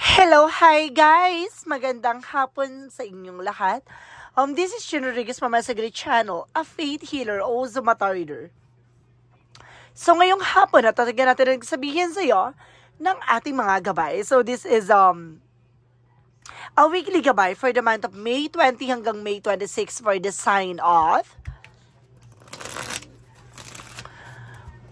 Hello, hi guys! Magandang hapon sa inyong lahat. This is Chin Rodriguez from my Sagri channel, a faith healer o Zumata reader. So ngayong hapon na talaga natin sabihin sa iyo ng ating mga gabay. So this is a weekly gabay for the month of May 20 hanggang May 26 for the sign of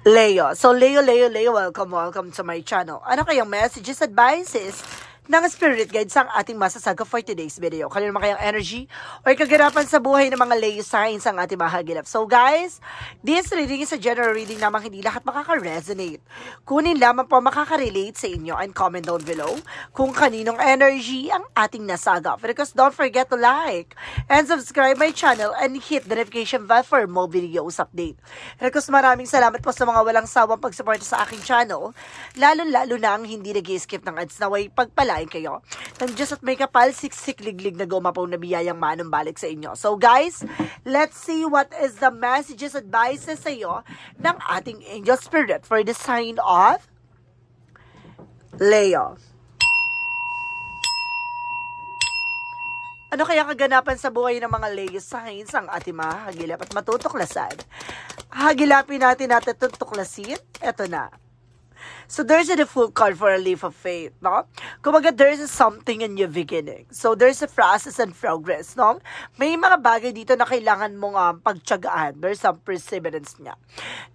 Leo. So Leo, welcome to my channel. Ano kayang messages, advices ng spirit guides ang ating masasaga for today's video? Kanino naman kayang energy o kaganapan sa buhay ng mga Leo signs ang ating mahagilap? So guys, this reading is a general reading namang hindi lahat makaka-resonate. Kunin lamang po makaka-relate sa inyo and comment down below kung kaninong energy ang ating nasaga. Because don't forget to like and subscribe my channel and hit the notification bell for more videos update. Because maraming salamat po sa mga walang sawang pagsuporta sa aking channel, lalo na ang hindi nag-skip ng ads na way pagpalain kayo ng Diyos at may kapal siksik-liglig na gumapaw na biyayang manumbalik sa inyo. So guys, let's see what is the messages, advices sa iyo ng ating angel spirit for the sign of Leo. Ano kaya kaganapan sa buhay ng mga Leo signs ang ating mahagilap at matutuklasan? Hagilapin natin itong tuklasin. Ito na. So there's a full card for a leap of faith, no? Kumbaga, there's something in your beginning. So there's a process and progress, no? May mga bagay dito na kailangan mong pagtiyagaan. There's some perseverance niya.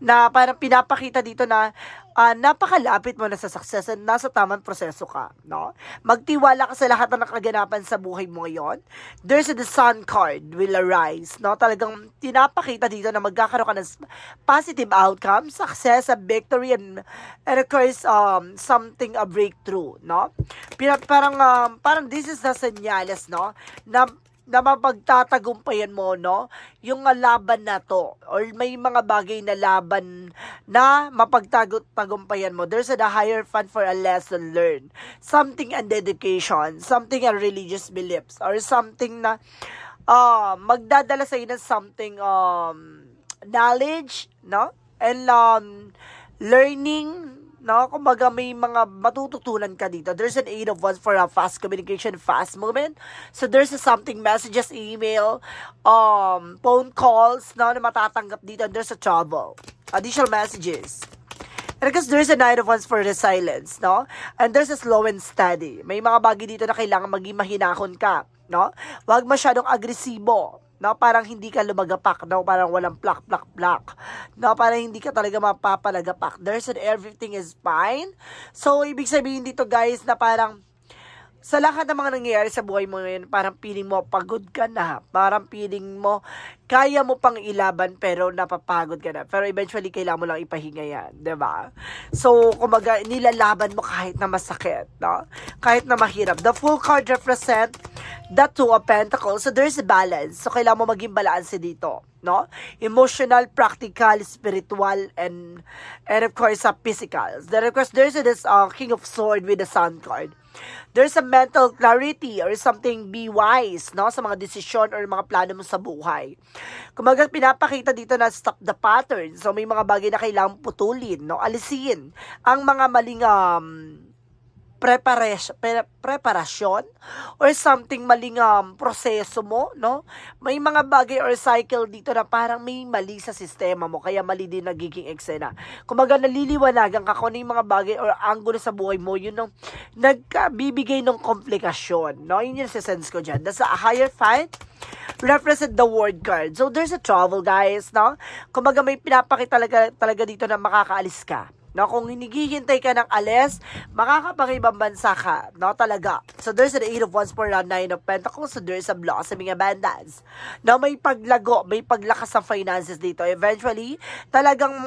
Na parang pinapakita dito na napakalapit mo na sa success and nasa tamang proseso ka, no? Magtiwala ka sa lahat ng nakaganapan sa buhay mo ngayon. There's the sun card will arise, no? Talagang tinapakita dito na magkakaroon ka ng positive outcome, success, a victory, and of course, something, a breakthrough, no? Parang this is the senyales, no? Na mapagtatagumpayan mo, no? Yung laban na to, or may mga bagay na laban na mapagtagumpayan mo. There's a higher fund for a lesson learned. Something and dedication, something and religious beliefs, or something na magdadala sa ng something knowledge, no? And learning, no? Kumbaga may mga matututunan ka dito. There's an 8 of Wands for a fast communication, fast movement. So there's something, messages, email, phone calls, no, na matatanggap dito. There's a travel, additional messages. And because there's a 9 of Wands for the silence, no? And there's a slow and steady. May mga bagay dito na kailangan maging mahinahon ka, no? Huwag masyadong agresibo, no, parang hindi ka lumagapak, no, parang walang plak, no, parang hindi ka talaga mapapalagapak. There's an everything is fine. So, ibig sabihin dito guys, na parang sa lahat ng mga nangyayari sa buhay mo ngayon, parang feeling mo pagod ka na, parang feeling mo kaya mo pang ilaban pero napapagod ka na. Pero eventually, kailangan mo lang ipahinga yan, diba? So, kumaga, nilalaban mo kahit na masakit, no? Kahit na mahirap. The full card represent the 2 of Pentacles. So, there's a balance. So, kailangan mo maging balance dito, no? Emotional, practical, spiritual, and of course, physical. Then, of course, there's this King of Swords with the Sun card. There's a mental clarity or something, be wise, no, sa mga desisyon or mga plano mo sa buhay. Kumaga, pinapakita dito na stop the pattern. So, may mga bagay na kailangang putulin, no, alisin ang mga maling preparasyon or something maling proseso mo, no? May mga bagay or cycle dito na parang may mali sa sistema mo, kaya mali din nagiging eksena. Kumaga, naliliwanagan ka kung ano yung mga bagay or angulo sa buhay mo, yun ang nagkabibigay ng komplikasyon, no? Yun yung sense ko dyan. That's a higher fight represent the word card. So, there's a travel, guys, no? Kumaga, may pinapakita talaga dito na makakaalis ka. No, kung hinihintay ka ng alis, makakapangibang bansa ka, no, talaga. So, there's an 8 of Wands for a 9 of Pentacles, so there's a blossoming abundance. No, may paglago, may paglakas sa finances dito. Eventually, talagang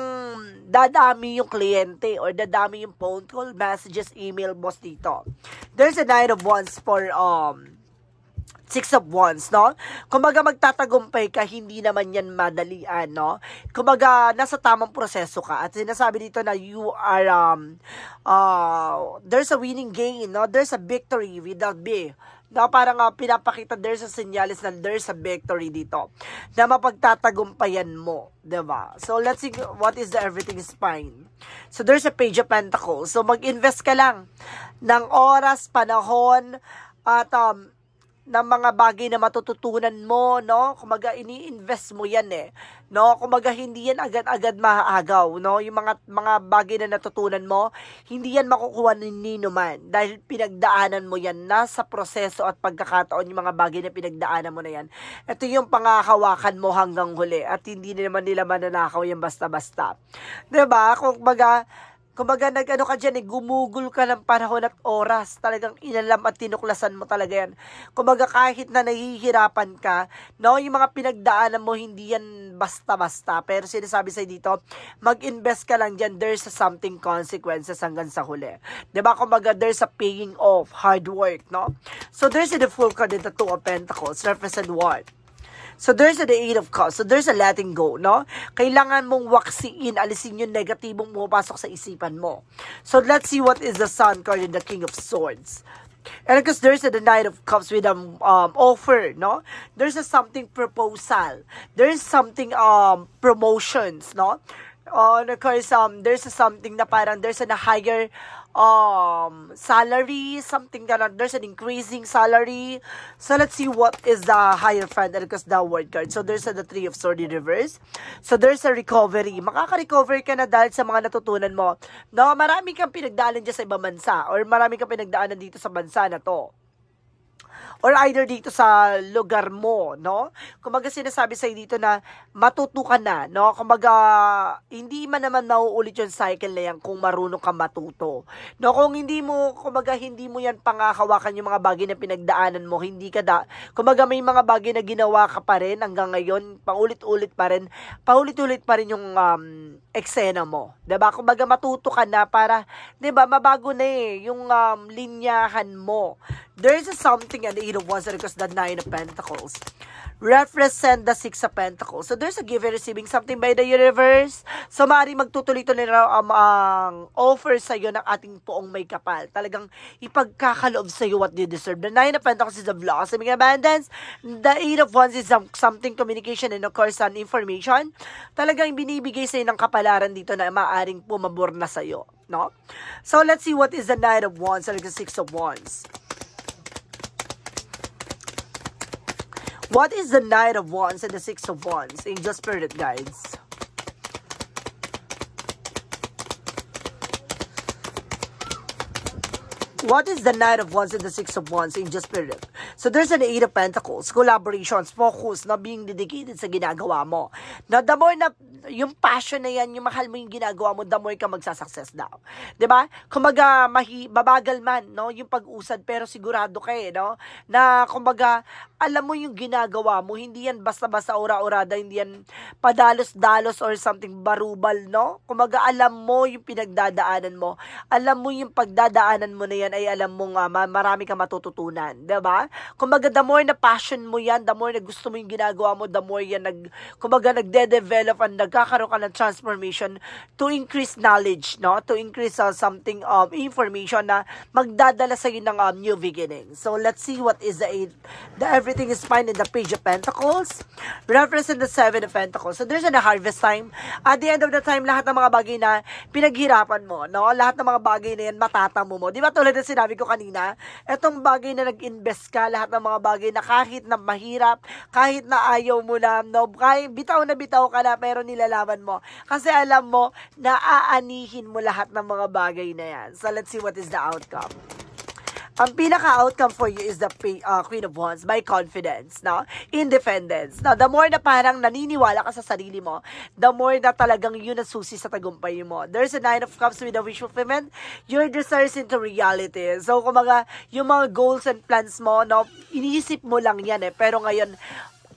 dadami yung kliyente or dadami yung phone call, messages, email, boss dito. There's a 9 of Wands for 6 of Wands, no? Kumbaga, magtatagumpay ka, hindi naman yan madalian, no? Kumbaga, nasa tamang proseso ka. At sinasabi dito na you are, there's a winning gain, no? There's a victory without B, No, parang pinapakita there's a senyales na there's a victory dito na mapagtatagumpayan mo, 'di ba? So let's see what is the everything is fine. So there's a Page of Pentacles. So mag-invest ka lang ng oras, panahon at ng mga bagay na matututunan mo, no? Kumaga ini-invest mo 'yan no? Kumaga hindi yan agad-agad maaagaw, no? Yung mga bagay na natutunan mo, hindi yan makukuha ni nino man dahil pinagdaanan mo yan nasa proseso at pagkakataon yung mga bagay na pinagdaanan mo na yan. Ito yung pangakawakan mo hanggang huli at hindi naman nila mananakaw yan basta-basta. 'Di ba? Kumbaga nag-ano ka dyan gumugol ka ng panahon at oras. Talagang inalam at tinuklasan mo talaga yan. Kumbaga kahit na nahihirapan ka, no, yung mga pinagdaanan mo, hindi yan basta-basta. Pero sinasabi sa'yo dito, mag-invest ka lang dyan. There's something consequences hanggang sa huli. Diba? Kumbaga there's a paying off, hard work, no? So there's the full card in the Two of Pentacles, represent what? So there's the Eight of Cups. So there's a letting go, no? Kailangan mong waksiin, alisin yung negatibong pumapasok sa isipan mo. So let's see what is the Sun card in the King of Swords. And because there's the Knight of Cups with offer, no? There's a something proposal. There's something promotions, no? Because there's a something na parang there's a higher salary, something that there's an increasing salary. So let's see what is the higher friend because the word card. So there's the Three of Swords in reverse. So there's a recovery. Makaka-recover ka na dahil sa mga natutunan mo. No, marami kang pinagdaanan dyan sa ibang bansa or marami kang pinagdaanan dito sa bansa na to. Or either dito sa lugar mo, no? Kumaga sinasabi sa'yo dito na matuto ka na, no? Kumaga hindi man naman mauulit yung cycle na yan kung marunong ka matuto. No? Kung hindi mo, kumaga hindi mo yan pangakawakan yung mga bagay na pinagdaanan mo, hindi ka kumaga may mga bagay na ginawa ka pa rin hanggang ngayon, paulit-ulit pa rin yung eksena mo. Diba? Kumaga matuto ka na para, diba, mabago na yung linyahan mo. There's something and the Eight of Wands because the Nine of Pentacles represent the Six of Pentacles. So there's a give and receiving something by the universe. So maaaring magtutuloy-tuloy na ang offer sa iyo ng ating poong may kapal. Talagang ipagkakaloob sa iyo what you deserve. The Nine of Pentacles is the blossoming abundance. The Eight of Wands is something communication and of course information. Talagang binibigay sa iyo ng kapalaran dito na maaaring pumabor na sa iyo, no? So let's see what is the Nine of Wands and the Six of Wands. What is the Knight of Wands and the Six of Wands? Angel Spirit Guides. What is the Knight of Wands and the Six of Wands? Angel Spirit. So there's an Eight of Pentacles, collaborations, focus, na being dedicated sa ginagawa mo. Na the more na yung passion na yan, yung mahal mo yung ginagawa mo, the more ka magsasucess daw. 'Di ba? Kumbaga mabagal man, no, yung pag-usad pero sigurado ka no, na kumbaga alam mo yung ginagawa mo, hindi yan basta-basta ora-orada, hindi yan padalos-dalos or something barubal, no? Kumbaga alam mo yung pinagdadaanan mo. Alam mo yung pagdadaanan mo na yan ay alam mo nga marami kang matututunan, 'di ba? Kumbaga the more na passion mo yan, the more na gusto mo yung ginagawa mo, the more yan kumbaga nagde-develop and nagkakaroon ka ng transformation to increase knowledge, no? To increase something information na magdadala sa iyo ng new beginning. So let's see what is the everything is fine in the Page of Pentacles. Represent the Seven of Pentacles. So there's a harvest time. At the end of the time, lahat ng mga bagay na pinaghirapan mo, no? Lahat ng mga bagay na yan matatamo mo. Di ba tulad ng sinabi ko kanina, etong bagay na nag-invest ka, lahat ng mga bagay na kahit na mahirap, kahit na ayaw mo na, no? Kahit bitaw ka na, pero nilalaman mo. Kasi alam mo na aanihin mo lahat ng mga bagay na yan. So let's see what is the outcome. Ang pinaka-outcome for you is the Queen of Wands by confidence, no? Independence. Now, the more na parang naniniwala ka sa sarili mo, the more na talagang yun ang susi sa tagumpay mo. There's a Nine of Cups with a wish fulfillment. Your desires into reality. So, kumaga, yung mga goals and plans mo, no? Iniisip mo lang yan pero ngayon,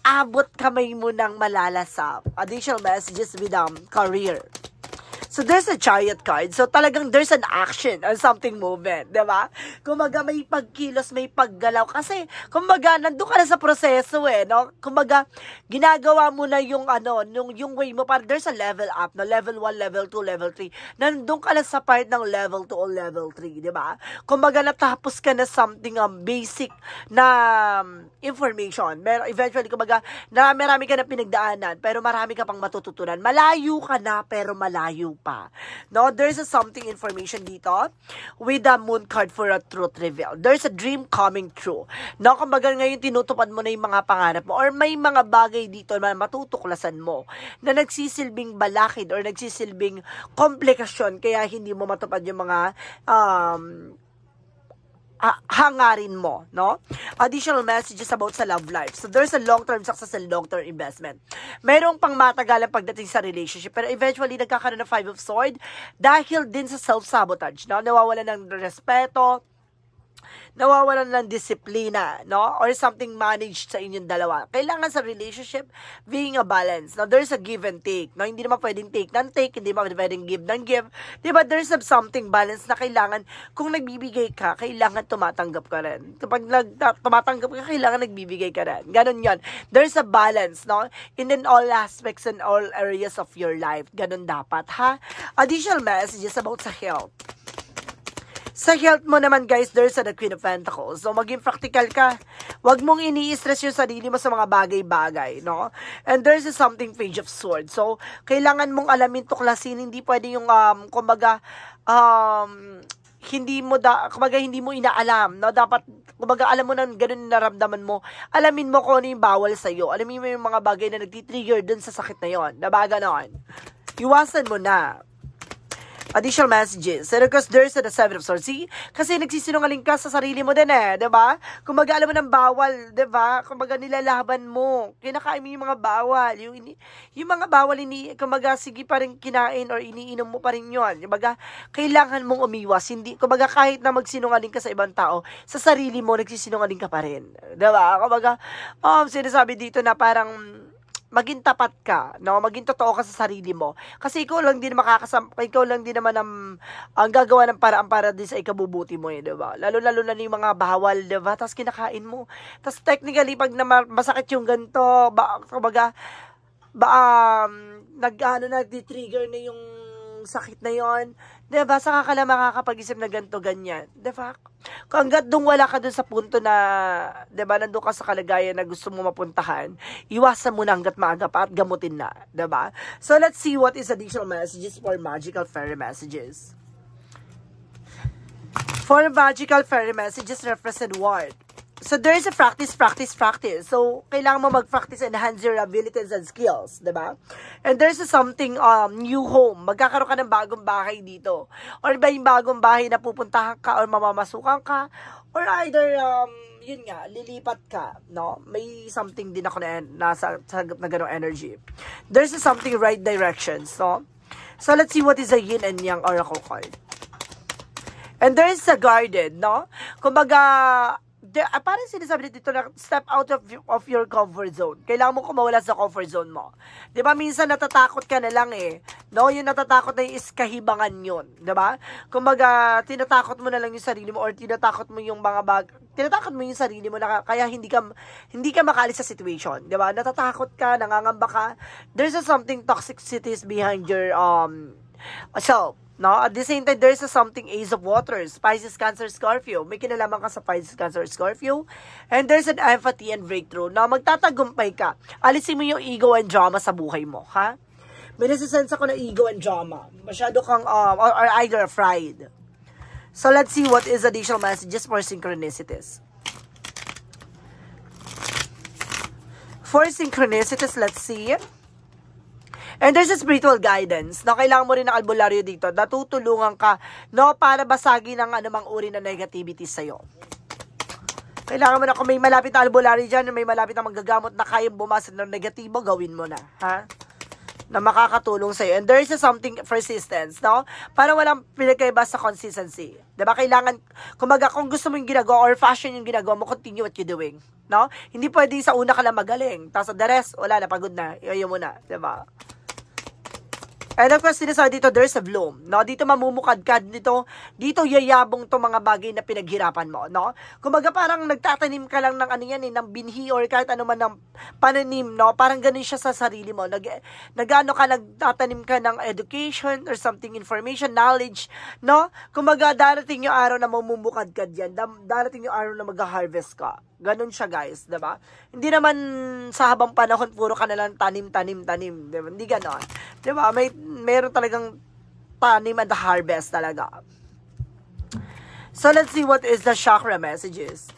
abot kamay mo ng malalasap. Additional messages with career. So, there's a Chariot card. So, talagang there's an action or something movement, di ba? Kumbaga, may pagkilos, may paggalaw. Kasi, kumbaga, nandun ka na sa proseso no? Kumbaga, ginagawa mo na yung, yung way mo. Para there's a level up, no? Level 1, level 2, level 3. Nandun ka na sa part ng level 2 o level 3, di ba? Kumbaga, natapos ka na something basic na information. Pero eventually, kumbaga, marami ka na pinagdaanan, pero marami ka pang matututunan. Malayo ka na, pero malayo pa. No, there's something information dito with the moon card for a truth reveal. There's a dream coming true. No, kumbaga ngayon tinutupad mo na yung mga pangarap mo or may mga bagay dito na matutuklasan mo na nagsisilbing balakid or nagsisilbing komplikasyon kaya hindi mo matupad yung mga hangarin mo, no? Additional messages about sa love life. So, there's a long-term success and long-term investment. Merong pang matagalan pagdating sa relationship, pero eventually, nagkakaroon ng 5 of Swords dahil din sa self-sabotage, no? Nawawalan ng respeto, nawawalan ng disiplina, no? Or something managed sa inyong dalawa. Kailangan sa relationship, being a balance. Now, there's a give and take. No? Hindi naman pwedeng take ng take, hindi naman pwedeng give ng give. Diba? There's something balance na kailangan, kung nagbibigay ka, kailangan tumatanggap ka rin. Kapag tumatanggap ka, kailangan nagbibigay ka rin. Ganon yan. There's a balance, no? In all aspects and all areas of your life. Ganon dapat, ha? Additional messages about sa health. Sa health mo naman, guys, there's the Queen of Pentacles. So, maging practical ka. Huwag mong ini-stress yung sarili mo sa mga bagay-bagay, no? And there's something Page of Swords. So, kailangan mong alamin, tuklasin. Hindi pwede yung, kumbaga, hindi mo inaalam, no? Dapat, kumbaga, alam mo na ganun naramdaman mo. Alamin mo kung ano yung bawal sa'yo. Alamin mo yung mga bagay na nagtitrigger dun sa sakit na yon. Diba, ganon? Iwasan mo na. Additional messages. So, because there's the 7 of Swords. See? Kasi nagsisinungaling ka sa sarili mo din diba? Kumbaga, alam mo ng bawal, diba? Kumbaga, nilalaban mo. Kinakain mo yung mga bawal. Yung mga bawal, kumbaga, sige pa rin kinain or iniinom mo pa rin yun. Kumbaga, kailangan mong umiwas. Hindi, kumbaga, kahit na magsinungaling ka sa ibang tao, sa sarili mo, nagsisinungaling ka pa rin. Diba? Kumbaga, sinasabi dito na parang, maging tapat ka, no? Maging totoo ka sa sarili mo. Kasi ikaw lang din ikaw lang din naman ang gagawa ng paraan para din sa ikabubuti mo, diba? Lalo-lalo na yung mga bawal, diba? Tapos kinakain mo. Tapos technically, pag masakit yung ganito, kumbaga, nag-trigger na yung sakit na yon, diba? Saka ka lang makakapag-isip na ganito, ganyan. Diba? Kung hanggat doon wala ka doon sa punto na, diba, nandun ka sa kalagayan na gusto mo mapuntahan, iwasan mo na hanggat maaga pa at gamutin na. Diba? So, let's see what is additional messages for magical fairy messages. For magical fairy messages, represent what? So, there's a practice. So, kailangan mo mag-practice, enhance your abilities and skills, diba? And there's something, new home. Magkakaroon ka ng bagong bahay dito. Or ba yung bagong bahay na pupuntahan ka or mamamasukan ka. Or either, yun nga, lilipat ka, no? May something din ako na sagap na ganong energy. There's something right directions, no? So, let's see what is the yin and yang oracle card. And there's a garden, no? Kumbaga, parang sinasabi dito na step out of your comfort zone. Kailangan mo kumawala sa comfort zone mo. Diba? Minsan natatakot ka na lang no? Yung natatakot na is kahibangan yun. Diba? Kumbaga, tinatakot mo na lang yung sarili mo or tinatakot mo yung mga tinatakot mo yung sarili mo na kaya hindi ka makaalis sa situation. Diba? Natatakot ka, nangangamba ka. There's something toxicities behind your self. No? At the same time, there's something Ace of Waters, Pisces, Cancer, Scorpio. May kinalaman ka sa Pisces, Cancer, Scorpio. And there's an empathy and breakthrough. Na magtatagumpay ka. Alisin mo yung ego and drama sa buhay mo, ha? May nasisense ako na ego and drama. Masyado kang, or either afraid. So, let's see what is additional messages for synchronicities. For synchronicities, let's see. And there's a spiritual guidance, no? Kailangan mo rin ng albularyo dito. Natutulungan ka, no? Para basagin ang anumang uri ng negativity sa'yo. Kailangan mo na, kung may malapit na albularyo dyan, may malapit na manggagamot na kayang bumasag ng negatibo, gawin mo na, ha? Na makakatulong sa'yo. And there is something persistence, no? Para walang pinagkaiba sa consistency. Diba? Kailangan, kumbaga, kung gusto mo yung ginagawa or fashion yung ginagawa mo, continue what you're doing. No? Hindi pwede sa una ka lang magaling. Tapos the rest, wala na, pagod na. Iwayo mo na. Diba? And of course, sinasabi dito, there's a bloom, no? Dito mamumukadkad, dito yayabong to mga bagay na pinaghirapan mo, no? Kumbaga parang nagtatanim ka lang ng ano yan, ng binhi or kahit ano man ng pananim, no? Parang ganun siya sa sarili mo. Nagtatanim ka ng education or something, information, knowledge, no? Kumbaga, darating yung araw na mamumukadkad yan. Darating yung araw na mag-harvest ka. Ganun siya, guys, diba? Hindi naman sa habang panahon, puro ka nalang tanim, diba? Hindi ganon. Diba? Meron talagang tanim and harvest talaga. So, let's see what is the chakra messages.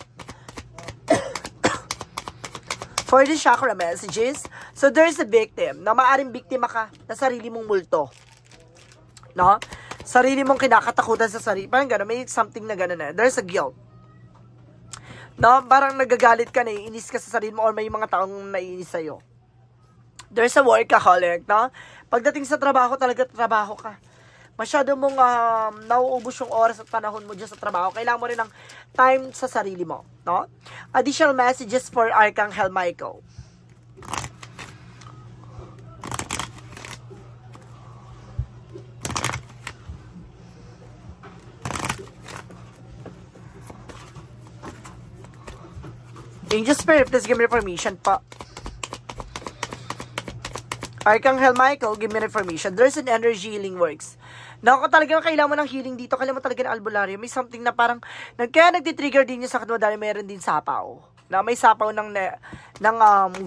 For the chakra messages, so there's a victim, na maaring biktima ka na sarili mong multo. No? Sarili mong kinakatakutan sa sarili. Parang gano'n, may something na gano'n na. There's a guilt. No? Parang nagagalit ka, naiinis ka sa sarili mo or may mga taong naiinis sa'yo. There's a workaholic, no? Pagdating sa trabaho, talaga trabaho ka. Masyado mong nauubos yung oras at panahon mo dyan sa trabaho. Kailangan mo rin ng time sa sarili mo, no? Additional messages for Archangel Michael. Angel Spirit, please give me information pa. Archangel Michael, give me information. There's an energy healing works. Naku, talagang kailangan mo ng healing dito. Kailangan mo talaga ng albularyo. May something na parang, kaya nagtitrigger din yung sakit mo dahil meron din sapaw. Na may sapaw ng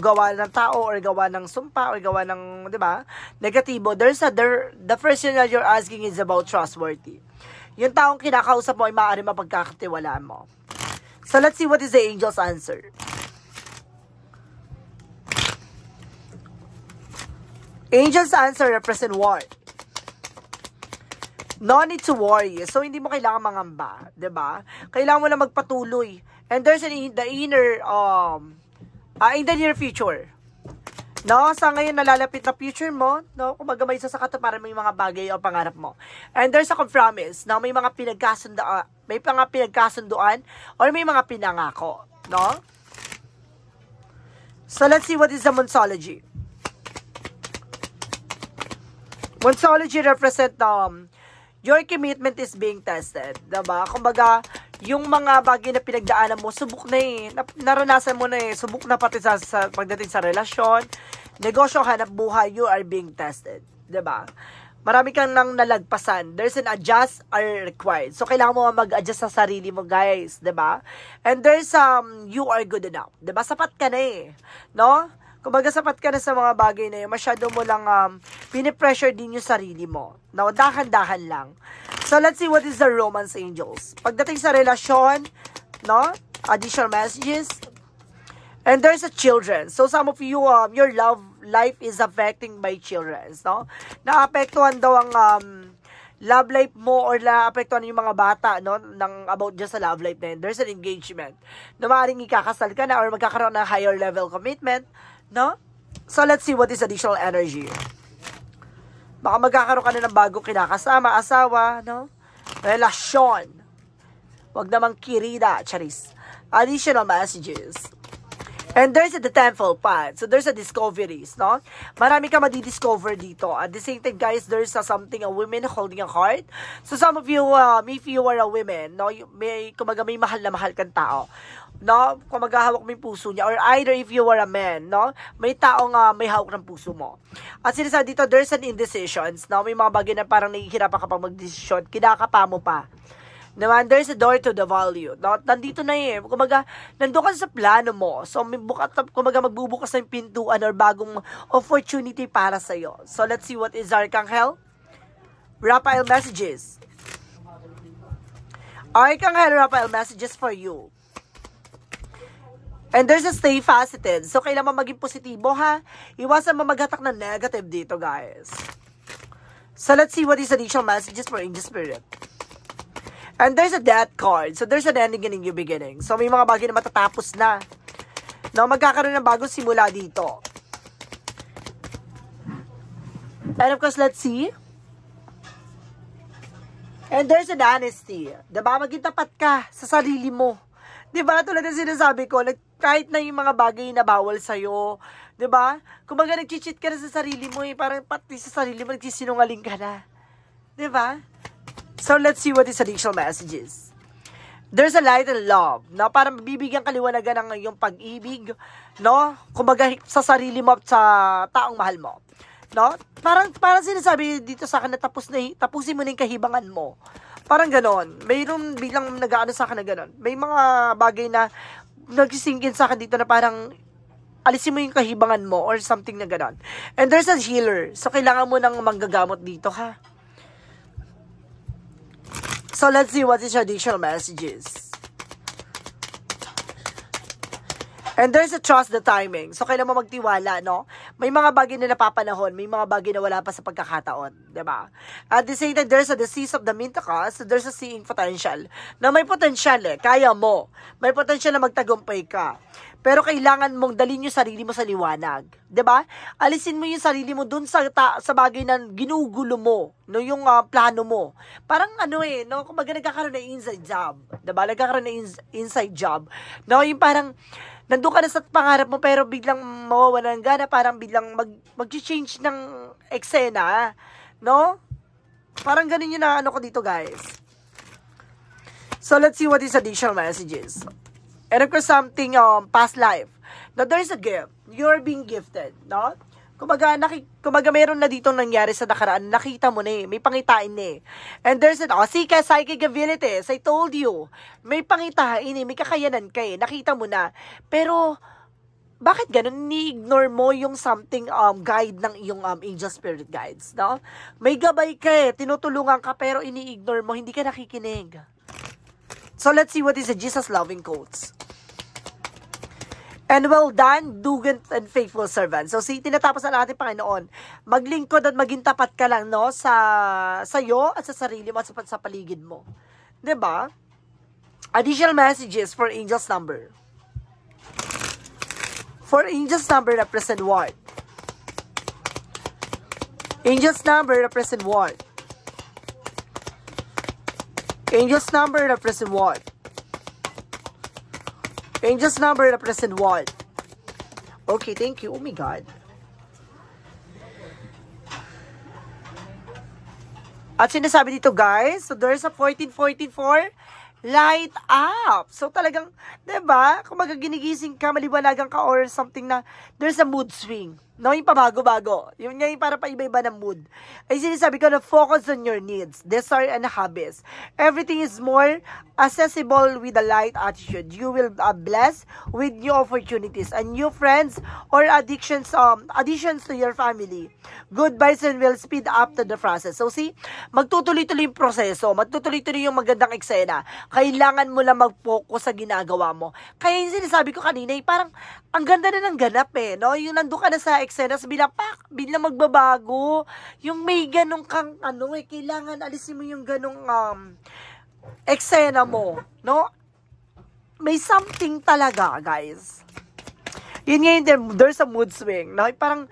gawa ng tao or gawa ng sumpa or gawa ng, di ba, negatibo. The first thing that you're asking is about trustworthy. Yung taong kinakausap mo ay maaari mapagkakatiwalaan mo. So, let's see what is the angel's answer. Angel's answer represent war. No need to worry. So, hindi mo kailangan mangamba. Diba? Kailangan mo lang magpatuloy. And there's in the near future. No? Sa ngayon, nalalapit na future mo. No? Kung magamay sa sakata para may mga bagay o pangarap mo. And there's a promise. No? May mga pinagkasunduan or may mga pinangako. No? So, let's see what is the Monsology. Monsology represent your commitment is being tested. Diba? Kumbaga, yung mga bagay na pinagdaanan mo, subok na eh. Naranasan mo na eh. Subok na pati sa pagdating sa relasyon, negosyo, hanap buhay, you are being tested. Diba? Marami kang nang nalagpasan. There's an adjust are required. So, kailangan mo mag-adjust sa sarili mo, guys. Diba? And there's, you are good enough. Diba? Sapat ka na eh. No? Kumbaga, sapat ka na sa mga bagay na yun. Masyado mo lang pinipressure din yung sarili mo. No? Dahan-dahan lang. So, let's see what is the romance angels. Pagdating sa relasyon, no? Additional messages. And there's a children. So, some of you, your love life is affecting by children, no? Naapektuhan daw ang love life mo or naapektuhan yung mga bata, no? About just sa love life na yun. There's an engagement. Na maaaring ikakasal ka na or magkakaroon ng higher level commitment, no? So, let's see what is additional energy. Baka magkakaroon ka na ng bagong kinakasama, asawa, no? Relasyon. Wag namang kirida, charis. Additional messages. And there's the tenfold path. So, there's a discoveries, no? Marami ka madidiscover dito. At the same time, guys, there's something, a woman holding a heart. So, some of you, if you are a woman, no? Kumaga may mahal na mahal kang tao. No? Kung maghahawak mo yung puso niya. Or either if you are a man, no? May taong may hawak ng puso mo. At sinasabi dito, there's an indecisions, no? May mga bagay na parang nahihirapan ka pang magdesisyon. Kinakapa mo pa. Naman, there's a door to the value. No? Nandito na eh. Kumaga, nandun ka sa plano mo. So, kumaga, magbubukas na yung pintuan or bagong opportunity para sa'yo. So, let's see what is Archangel. Raphael messages. Archangel Raphael messages for you. And there's a stay faceted. So, kailangan maging positibo, ha? Iwasan mo maghatak ng negative dito, guys. So, let's see what is additional messages for Angel Spirit. And there's a death card. So, there's an ending and a new beginning. So, may mga bagay na matatapos na. No, magkakaroon ng bagong simula dito. And of course, let's see. And there's an honesty. Diba? Maging tapat ka sa sarili mo. Diba? Tulad ng sinasabi ko, kahit na yung mga bagay na bawal sa'yo, 'Diba? Kumbaga nag-cheat ka na sa sarili mo eh. Parang pati sa sarili mo nagsisinungaling ka na. 'Diba? So let's see what is additional messages. There's a light and love, no? Parang bibigyan kaliwanagan ng iyong pag-ibig, no? Kumbaga sa sarili mo at sa taong mahal mo, no? Parang sinasabi dito sa akin na tapusin mo na yung kahibangan mo. Parang ganon. Mayroon biglang nag-aano sa akin na ganon. May mga bagay na nagsisingkin sa akin dito na parang alisin mo yung kahibangan mo or something na ganon. And there's a healer. So, kailangan mo nang manggagamot dito, ha? So, let's see what is your additional messages. And there's a trust the timing. So, kailan mo magtiwala, no? May mga bagay na napapanahon, may mga bagay na wala pa sa pagkakataon, diba? At the same time, there's a disease of the Mentacles, so there's a seeing potential. Na may potential kaya mo. May potential na magtagumpay ka. Pero kailangan mong dalhin yung sarili mo sa liwanag. 'Di ba? Alisin mo yung sarili mo dun sa bagay na ginugulo mo, no, yung plano mo. Parang no, kumbaga nagkakaroon ng inside job. 'Di ba? Nagkakaroon ng inside job. No, yung parang nandun ka na sa pangarap mo pero biglang mawawala ng gana, parang biglang mag-change ng eksena, no? Parang ganun yung ko dito, guys. So, let's see what is additional messages. And of course, something past life. Now, there's a gift. You're being gifted, no? Kumbaga meron na dito nangyari sa nakaraan. Nakita mo na eh. May pangitain na eh. And there's psychic abilities. I told you. May pangitain eh. May kakayanan ka eh. Nakita mo na. Pero, bakit ganun? Ni-ignore mo yung something guide ng iyong angel spirit guides, no? May gabay ka eh. Tinutulungan ka pero ini-ignore mo. Hindi ka nakikinig. So, let's see what is the Jesus loving quotes. And well done, diligent and faithful servant. So, tinatapos na natin, Panginoon. Maglingkod at maging tapat ka lang, no? Sa'yo at sa sarili mo at sa paligid mo. 'Di ba? Additional messages for angel's number. For angel's number, represent what? Angel's number, represent what? Angel's number, represent what? Angel's number represent what? Okay, thank you. Oh my God. At sinasabi dito, guys, so there's a 1444, light up. So talagang, 'di ba? Kung ginigising ka, maliwanagan ka or something na there's a mood swing. No, yung pabago-bago. Yung para paiba-iba ng mood. Ay sinasabi ko na focus on your needs, desire, and hobbies. Everything is more accessible with a light attitude. You will blessed with new opportunities and new friends or additions to your family. Good vibes and will speed up to the process. So see, magtutuloy-tuloy yung proseso, magtutuloy-tuloy yung magandang eksena. Kailangan mo lang mag-focus sa ginagawa mo. Kaya yung sinasabi ko kanina, parang ang ganda na ng ganap eh, no? Yung nandun ka na sa eksena, bilang magbabago. Yung may ganong kang, kailangan alisin mo yung ganong eksena mo, no? May something talaga, guys. Yun ngayon, there's a mood swing, no? Parang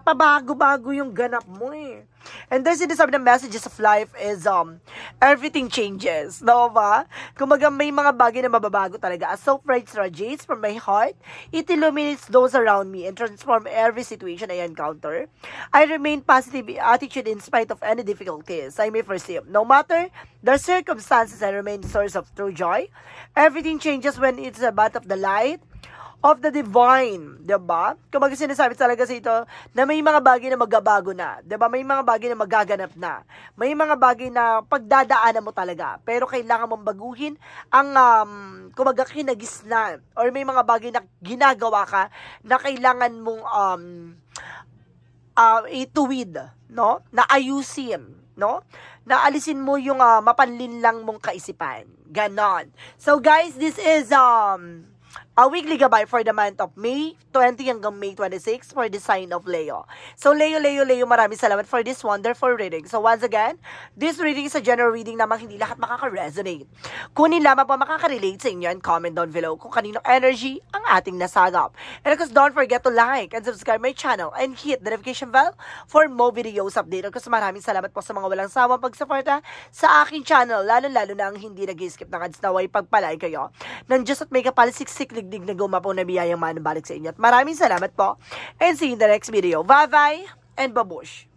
pabago-bago yung ganap mo eh. And there's sinasabi na messages of life is everything changes, no ba? Kumbaga may mga bagay na mababago talaga. As so bright radiates from my heart, it illuminates those around me and transform every situation I encounter. I remain positive attitude in spite of any difficulties I may perceive. No matter the circumstances, I remain the source of true joy. Everything changes when it's about of the light of the divine, 'di ba? Kumbaga sinasabi talaga sa ito na may mga bagay na magbabago na, 'di ba? May mga bagay na magaganap na. May mga bagay na pagdadaanan mo talaga, pero kailangan mong baguhin ang kumbaga kinagisnan or may mga bagay na ginagawa ka na kailangan mong ituwid, no? Na ayusin, no? Na alisin mo yung mapanlinlang mong kaisipan. Ganon. So guys, this is a weekly gabay for the month of May 20 hanggang May 26 for the sign of Leo. So, Leo, maraming salamat for this wonderful reading. So, once again, this reading is a general reading namang hindi lahat makaka-resonate. Kunin lamang po makaka-relate sa inyo and comment down below kung kaninong energy ang ating nasagap. And of course, don't forget to like and subscribe my channel and hit the notification bell for more videos update. Of course, maraming salamat po sa mga walang sawang pagsuporta sa aking channel, lalo-lalo na ang hindi nag-skip ng ads, naway pagpalay kayo ng Diyos at may kapal siksik digdig na gumapaw na biyayang manubalik sa inyo. At maraming salamat po. And see you in the next video. Bye-bye and babush!